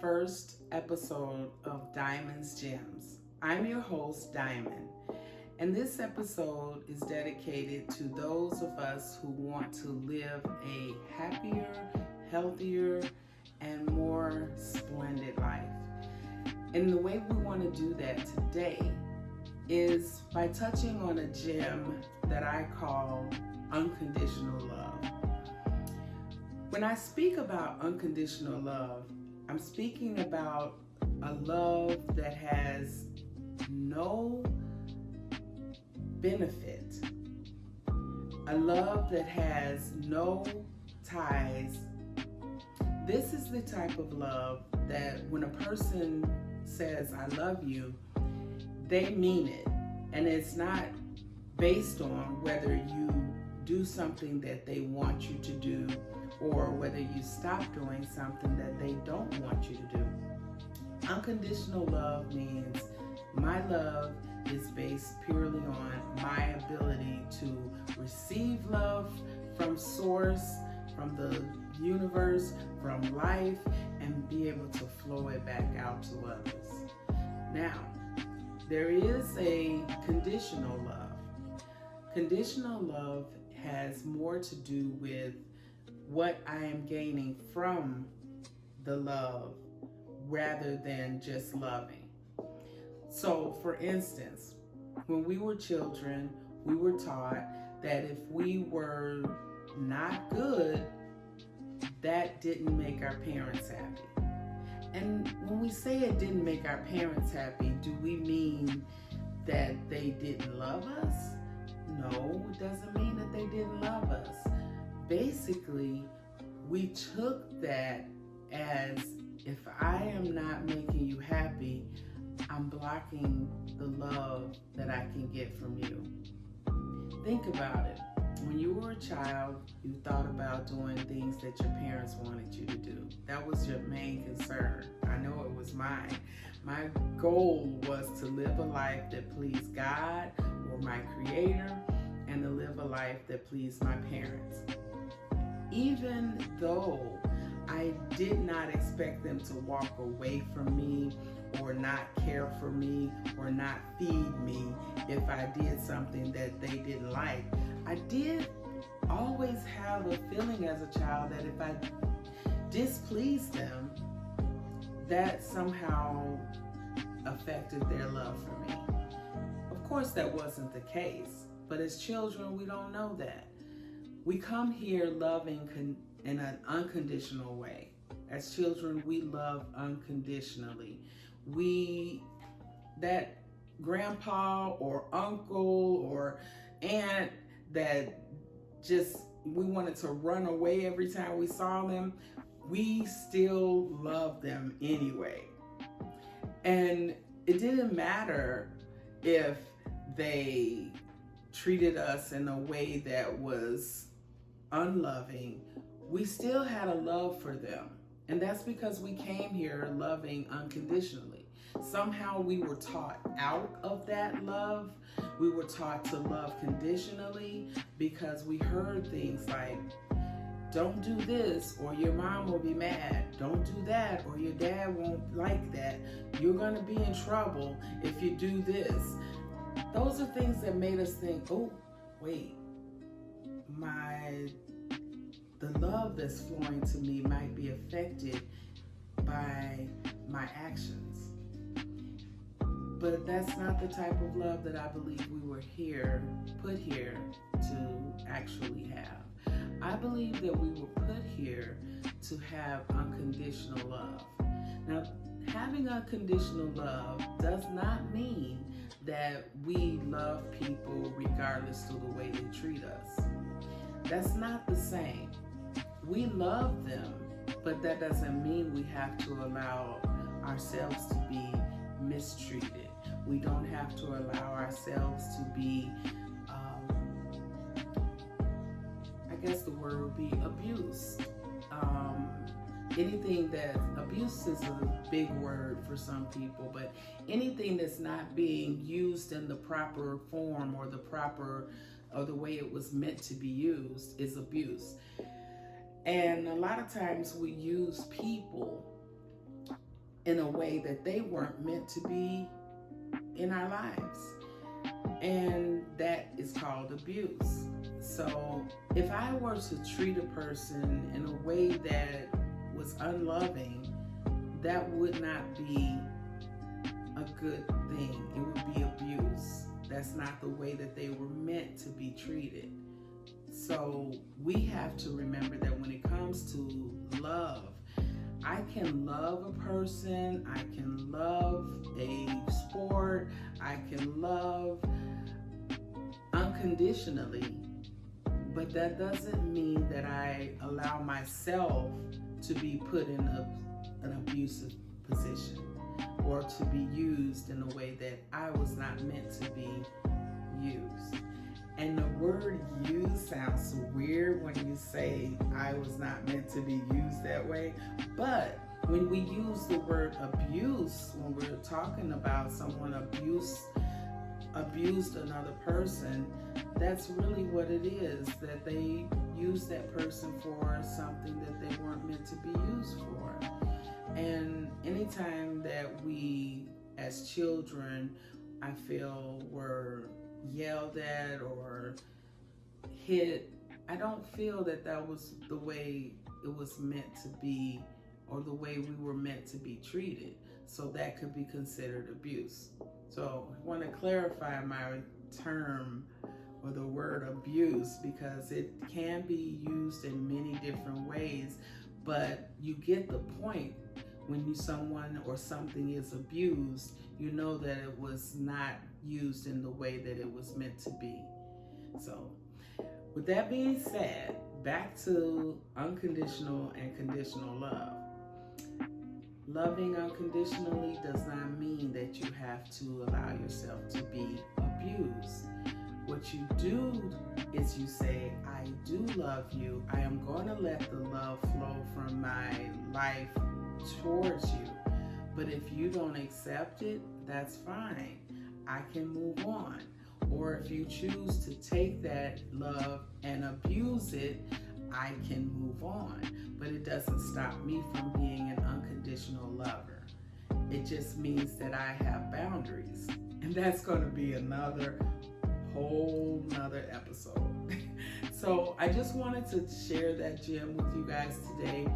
first episode of Diamond's Gems. I'm your host, Diamond, and this episode is dedicated to those of us who want to live a happier, healthier, and more splendid life. And the way we want to do that today is by touching on a gem that I call unconditional love. When I speak about unconditional love, I'm speaking about a love that has no benefit, a love that has no ties. This is the type of love that when a person says, I love you, they mean it. And it's not based on whether you do something that they want you to do or whether you stop doing something that they don't want you to do. Unconditional love means my love is based purely on my ability to receive love from source, from the universe, from life, and be able to flow it back out to others. Now, there is a conditional love. Conditional love has more to do with what I am gaining from the love rather than just loving. So, for instance, when we were children, we were taught that if we were not good, that didn't make our parents happy. And when we say it didn't make our parents happy, do we mean that they didn't love us? No, it doesn't mean that they didn't love us. Basically, we took that as if I am not making you happy, I'm blocking the love that I can get from you. Think about it. When you were a child, you thought about doing things that your parents wanted you to do. That was your main concern. I know it was mine. My goal was to live a life that pleased God or my Creator, and to live a life that pleased my parents. Even though I did not expect them to walk away from me or not care for me or not feed me if I did something that they didn't like, I did always have a feeling as a child that if I displeased them, that somehow affected their love for me. Of course, that wasn't the case, but as children, we don't know that. We come here loving in an unconditional way. As children, we love unconditionally. That grandpa or uncle or aunt that just we wanted to run away every time we saw them, we still love them anyway. And it didn't matter if they treated us in a way that was unloving, we still had a love for them. And that's because we came here loving unconditionally. Somehow we were taught out of that love. We were taught to love conditionally because we heard things like, don't do this or your mom will be mad. Don't do that or your dad won't like that. You're going to be in trouble if you do this. Those are things that made us think, oh, wait, the love that's flowing to me might be affected by my actions. But that's not the type of love that I believe we were put here to actually have. I believe that we were put here to have unconditional love. Now, having unconditional love does not mean that we love people regardless of the way they treat us. That's not the same. We love them, but that doesn't mean we have to allow ourselves to be mistreated. We don't have to allow ourselves to be, I guess the word would be abused. Abuse is a big word for some people, but anything that's not being used in the proper form or the way it was meant to be used is abuse. And a lot of times we use people in a way that they weren't meant to be in our lives. And that is called abuse. So if I were to treat a person in a way that was unloving, that would not be a good thing. It would be abuse. That's not the way that they were meant to be treated. So we have to remember that when it comes to love, I can love a person, I can love a sport, I can love unconditionally, but that doesn't mean that I allow myself to be put in an abusive position or to be used in a way that I was not meant to be used. And the word use sounds weird when you say I was not meant to be used that way. But when we use the word abuse, when we're talking about someone abused another person, that's really what it is, that they use that person for something that they weren't meant to be used for. And anytime that we, as children, I feel were yelled at or hit, I don't feel that that was the way it was meant to be or the way we were meant to be treated. So that could be considered abuse. So I want to clarify my term or the word abuse, because it can be used in many different ways, but you get the point. When someone or something is abused, you know that it was not used in the way that it was meant to be. So with that being said, back to unconditional and conditional love. Loving unconditionally does not mean that you have to allow yourself to be abused. What you do is you say, I do love you. I am going to let the love flow from my life towards you. But if you don't accept it, that's fine. I can move on. Or if you choose to take that love and abuse it, I can move on. But it doesn't stop me from being an unconditional lover. It just means that I have boundaries. And that's going to be another whole nother episode. So I just wanted to share that gem with you guys today.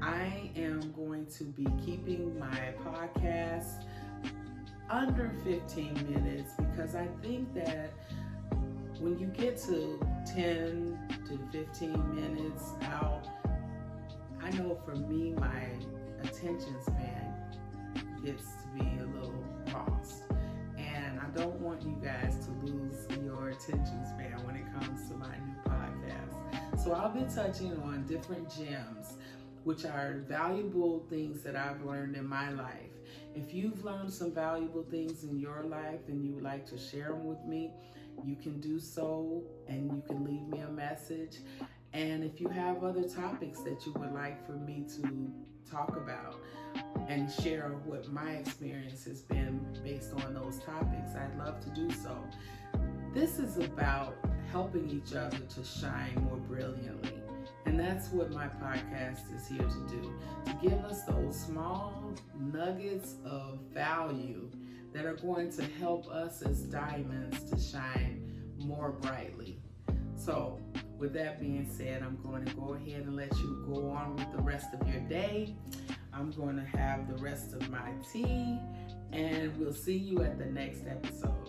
I am going to be keeping my podcast under 15 minutes because I think that when you get to 10 to 15 minutes out, I know for me, my attention span gets to be a little lost. And I don't want you guys to lose your attention span when it comes to my new podcast. So I'll be touching on different gems, which are valuable things that I've learned in my life. If you've learned some valuable things in your life and you would like to share them with me, you can do so, and you can leave me a message. And if you have other topics that you would like for me to talk about and share what my experience has been based on those topics, I'd love to do so. This is about helping each other to shine more brilliantly. And that's what my podcast is here to do, to give us those small nuggets of value that are going to help us as diamonds to shine more brightly. So with that being said, I'm going to go ahead and let you go on with the rest of your day. I'm going to have the rest of my tea, and we'll see you at the next episode.